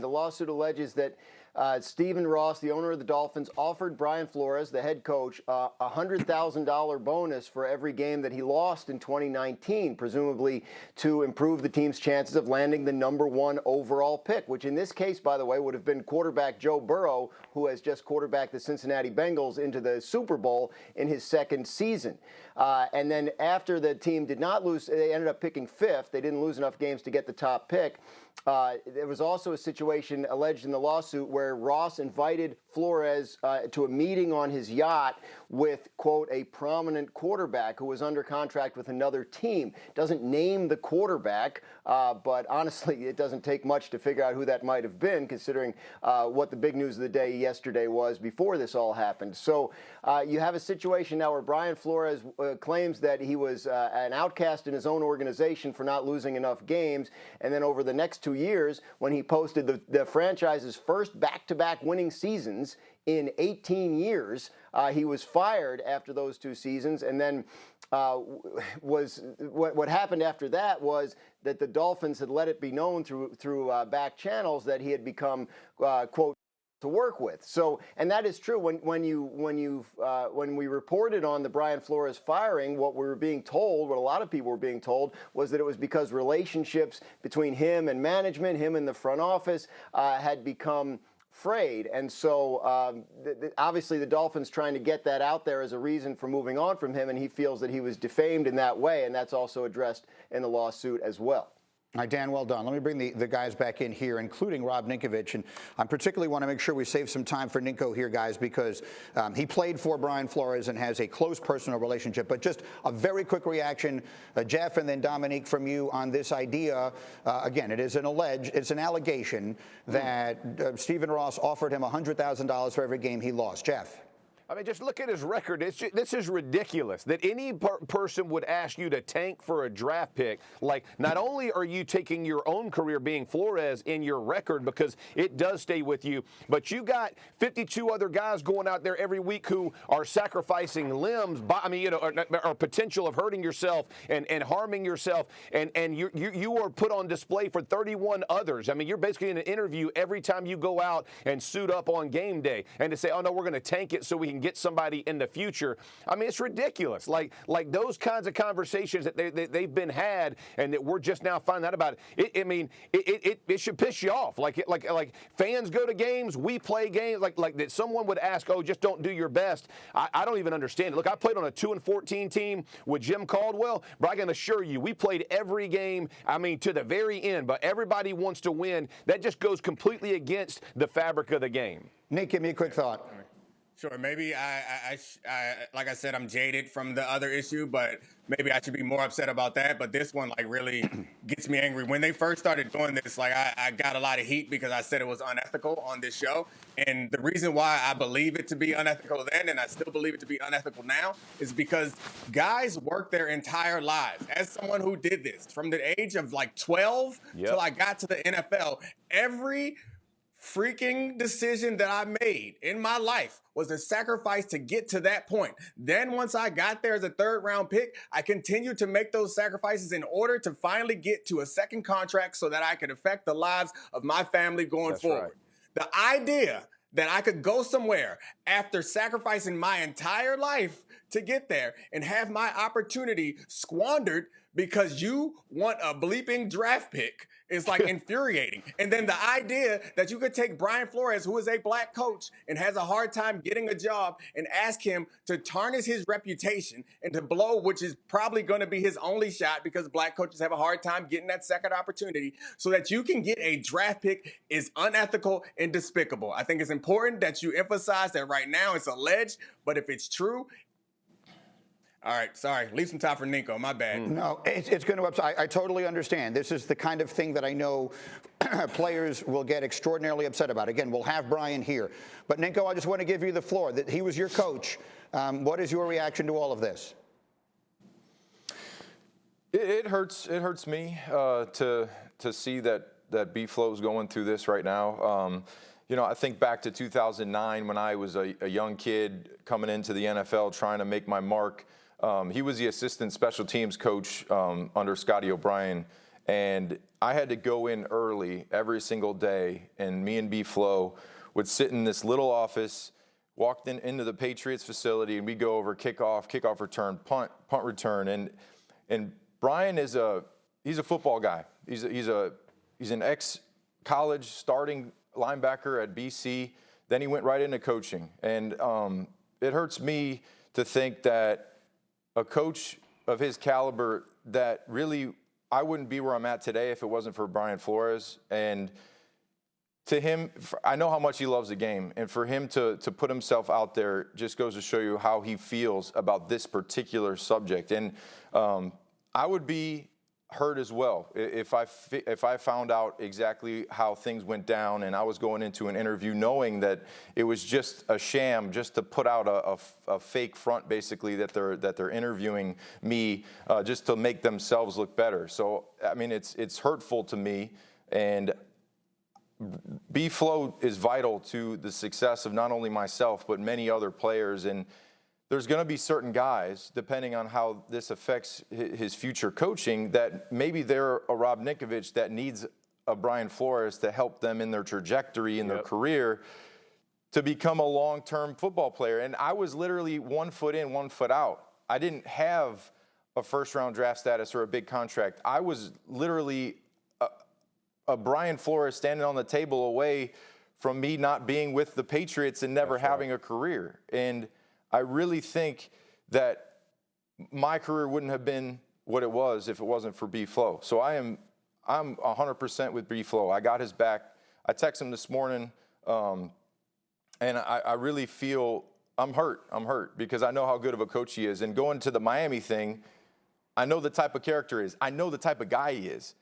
The lawsuit alleges that Stephen Ross, the owner of the Dolphins, offered Brian Flores, the head coach, a $100,000 bonus for every game that he lost in 2019, presumably to improve the team's chances of landing the #1 overall pick, which in this case, by the way, would have been quarterback Joe Burrow, who has just quarterbacked the Cincinnati Bengals into the Super Bowl in his second season. And then after the team did not lose, they ended up picking fifth. They didn't lose enough games to get the top pick. There was also a situation alleged in the lawsuit where Ross invited Flores to a meeting on his yacht with, quote, a prominent quarterback who was under contract with another team. Doesn't name the quarterback, but honestly, it doesn't take much to figure out who that might have been, considering what the big news of the day yesterday was before this all happened. So you have a situation now where Brian Flores claims that he was an outcast in his own organization for not losing enough games, and then over the next 2 years, when he posted the franchise's first back-to-back winning seasons in 18 years, he was fired after those 2 seasons, and then what happened after that was that the Dolphins had let it be known through back channels that he had become, quote, to work with. So, and that is true. When we reported on the Brian Flores firing, what we were being told, what a lot of people were being told, was that it was because relationships between him and management, him and the front office, had become frayed. And so obviously the Dolphins trying to get that out there as a reason for moving on from him, and he feels that he was defamed in that way, and that's also addressed in the lawsuit as well. All right, Dan, well done. Let me bring the guys back in here, including Rob Ninkovich. And I particularly want to make sure we save some time for Ninko here, guys, because he played for Brian Flores and has a close personal relationship. But just a very quick reaction, Jeff, and then Domonique, from you on this idea. Again, it's an allegation that Stephen Ross offered him $100,000 for every game he lost. Jeff. I mean, just look at his record. This is ridiculous that any person would ask you to tank for a draft pick. Like, not only are you taking your own career being Flores in your record, because it does stay with you, but you got 52 other guys going out there every week who are sacrificing limbs, or potential of hurting yourself and harming yourself, and you are put on display for 31 others. I mean, you're basically in an interview every time you go out and suit up on game day, and to say, oh no, we're going to tank it so we can get somebody in the future. I mean, it's ridiculous. Like those kinds of conversations that they've been had, and that we're just now finding out about it. It should piss you off. Like fans go to games, we play games. Like that someone would ask, oh, just don't do your best. I don't even understand it. Look, I played on a 2-14 team with Jim Caldwell, but I can assure you, we played every game. I mean, to the very end. But everybody wants to win. That just goes completely against the fabric of the game. Nick, give me a quick thought. Sure. Maybe I like I said, I'm jaded from the other issue, but maybe I should be more upset about that. But this one, like, really gets me angry. When they first started doing this, like, I got a lot of heat because I said it was unethical on this show. And the reason why I believe it to be unethical then, and I still believe it to be unethical now, is because guys work their entire lives. As someone who did this from the age of like 12 till I got to the NFL, every freaking decision that I made in my life was a sacrifice to get to that point. Then once I got there as a 3rd round pick, I continued to make those sacrifices in order to finally get to a second contract so that I could affect the lives of my family going forward. Right. The idea that I could go somewhere after sacrificing my entire life to get there and have my opportunity squandered because you want a bleeping draft pick is like infuriating. And then the idea that you could take Brian Flores, who is a black coach and has a hard time getting a job, and ask him to tarnish his reputation and to blow, which is probably going to be his only shot because black coaches have a hard time getting that second opportunity, so that you can get a draft pick, is unethical and despicable. I think it's important that you emphasize that right now it's alleged, but if it's true. All right, sorry. Leave some time for Ninko. My bad. No, it's going to upset. I totally understand. This is the kind of thing that I know players will get extraordinarily upset about. Again, we'll have Brian here. But Ninko, I just want to give you the floor. That he was your coach. What is your reaction to all of this? It hurts me to see that B-Flow's going through this right now. You know, I think back to 2009 when I was a young kid coming into the NFL trying to make my mark. He was the assistant special teams coach under Scotty O'Brien. And I had to go in early every single day, and me and B-Flow would sit in this little office, walked into the Patriots facility, and we go over kickoff return, punt return. And Brian he's a football guy. He's an ex-college starting linebacker at BC. Then he went right into coaching. And it hurts me to think that a coach of his caliber, that really I wouldn't be where I'm at today if it wasn't for Brian Flores. And to him, I know how much he loves the game, and for him to put himself out there just goes to show you how he feels about this particular subject. And I would be hurt as well if I found out exactly how things went down, and I was going into an interview knowing that it was just a sham, just to put out a fake front, basically, that they're interviewing me just to make themselves look better. So I mean, it's hurtful to me, and B-Flow is vital to the success of not only myself but many other players. And there's going to be certain guys, depending on how this affects his future coaching, that maybe they're a Rob Ninkovich that needs a Brian Flores to help them in their trajectory in their career to become a long-term football player. And I was literally 1 foot in, 1 foot out. I didn't have a first-round draft status or a big contract. I was literally a Brian Flores standing on the table away from me not being with the Patriots and never having a career. And I really think that my career wouldn't have been what it was if it wasn't for B-Flow. So I'm 100% with B-Flow. I got his back. I texted him this morning, and I really feel I'm hurt. I'm hurt because I know how good of a coach he is. And going to the Miami thing, I know the type of character he is. I know the type of guy he is.